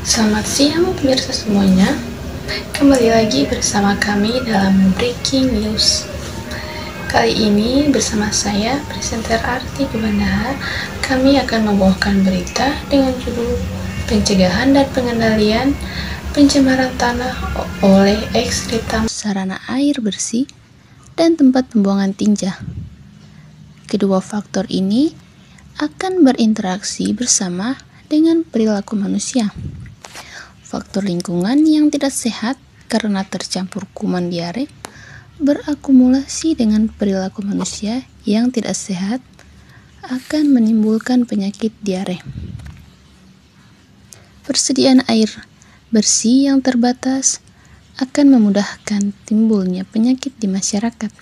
Selamat siang pemirsa semuanya. Kembali lagi bersama kami dalam Breaking News. Kali ini bersama saya, presenter Arti Dewanda, kami akan membawakan berita dengan judul Pencegahan dan Pengendalian Pencemaran Tanah oleh Ekstretam Sarana Air Bersih dan Tempat Pembuangan Tinja. Kedua faktor ini akan berinteraksi bersama dengan perilaku manusia. Faktor lingkungan yang tidak sehat karena tercampur kuman diare berakumulasi dengan perilaku manusia yang tidak sehat akan menimbulkan penyakit diare. Persediaan air bersih yang terbatas akan memudahkan timbulnya penyakit di masyarakat.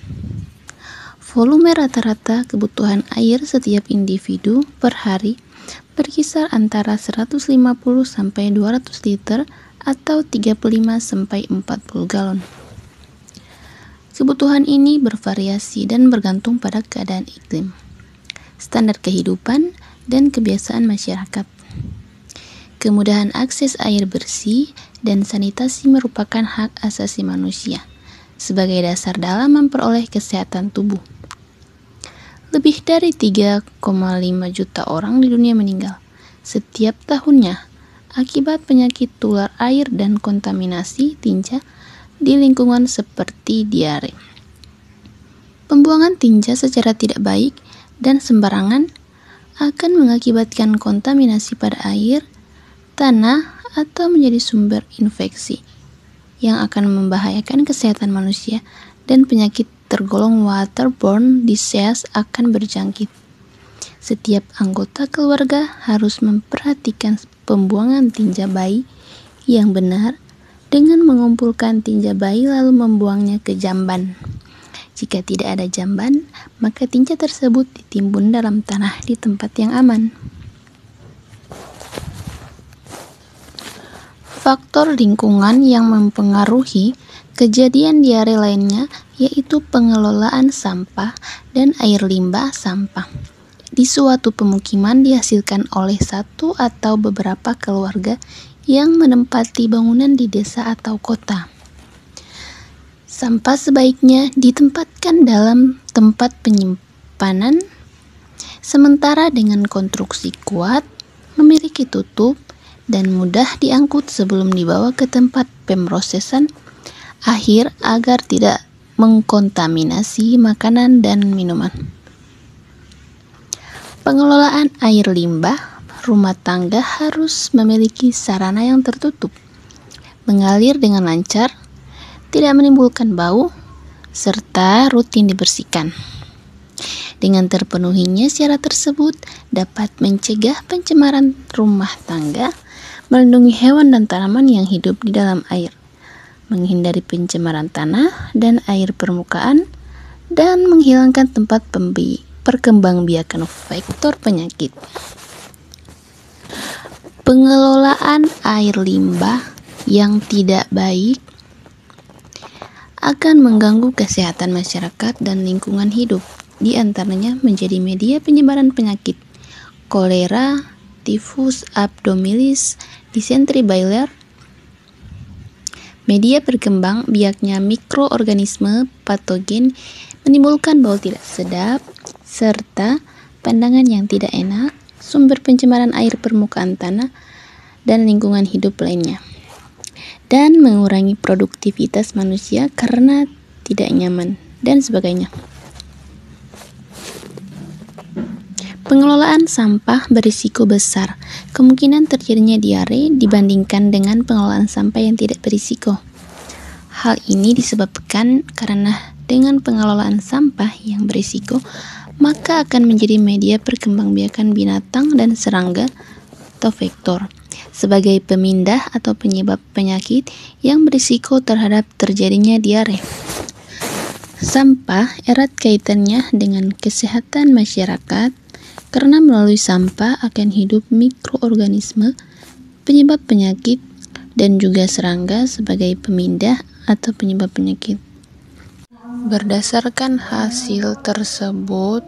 Volume rata-rata kebutuhan air setiap individu per hari berkisar antara 150 sampai 200 liter atau 35 sampai 40 galon. Kebutuhan ini bervariasi dan bergantung pada keadaan iklim, standar kehidupan, dan kebiasaan masyarakat. Kemudahan akses air bersih dan sanitasi merupakan hak asasi manusia sebagai dasar dalam memperoleh kesehatan tubuh. Lebih dari 3,5 juta orang di dunia meninggal setiap tahunnya akibat penyakit tular air dan kontaminasi tinja di lingkungan seperti diare. Pembuangan tinja secara tidak baik dan sembarangan akan mengakibatkan kontaminasi pada air, tanah, atau menjadi sumber infeksi yang akan membahayakan kesehatan manusia, dan penyakit tergolong waterborne disease akan berjangkit. Setiap anggota keluarga harus memperhatikan pembuangan tinja bayi yang benar dengan mengumpulkan tinja bayi lalu membuangnya ke jamban. Jika tidak ada jamban, maka tinja tersebut ditimbun dalam tanah di tempat yang aman. Faktor lingkungan yang mempengaruhi kejadian diare lainnya yaitu pengelolaan sampah dan air limbah sampah di suatu pemukiman dihasilkan oleh satu atau beberapa keluarga yang menempati bangunan di desa atau kota. Sampah sebaiknya ditempatkan dalam tempat penyimpanan sementara dengan konstruksi kuat, memiliki tutup, dan mudah diangkut sebelum dibawa ke tempat pemrosesan akhir agar tidak mengkontaminasi makanan dan minuman. Pengelolaan air limbah rumah tangga harus memiliki sarana yang tertutup, mengalir dengan lancar, tidak menimbulkan bau, serta rutin dibersihkan. Dengan terpenuhinya syarat tersebut dapat mencegah pencemaran rumah tangga, melindungi hewan dan tanaman yang hidup di dalam air, menghindari pencemaran tanah dan air permukaan, dan menghilangkan tempat perkembangbiakan vektor penyakit. Pengelolaan air limbah yang tidak baik akan mengganggu kesehatan masyarakat dan lingkungan hidup, di antaranya menjadi media penyebaran penyakit kolera, tifus abdominis, disentri Baylor, media berkembang biaknya mikroorganisme patogen, menimbulkan bau tidak sedap, serta pandangan yang tidak enak, sumber pencemaran air permukaan tanah dan lingkungan hidup lainnya, dan mengurangi produktivitas manusia karena tidak nyaman, dan sebagainya. Pengelolaan sampah berisiko besar kemungkinan terjadinya diare dibandingkan dengan pengelolaan sampah yang tidak berisiko. Hal ini disebabkan karena dengan pengelolaan sampah yang berisiko, maka akan menjadi media perkembangbiakan binatang dan serangga atau vektor sebagai pemindah atau penyebab penyakit yang berisiko terhadap terjadinya diare. Sampah erat kaitannya dengan kesehatan masyarakat karena melalui sampah akan hidup mikroorganisme penyebab penyakit dan juga serangga sebagai pemindah atau penyebab penyakit. Berdasarkan hasil tersebut,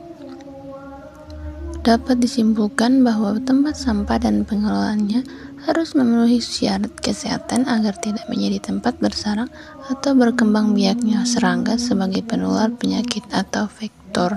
dapat disimpulkan bahwa tempat sampah dan pengelolaannya harus memenuhi syarat kesehatan agar tidak menjadi tempat bersarang atau berkembang biaknya serangga sebagai penular penyakit atau vektor.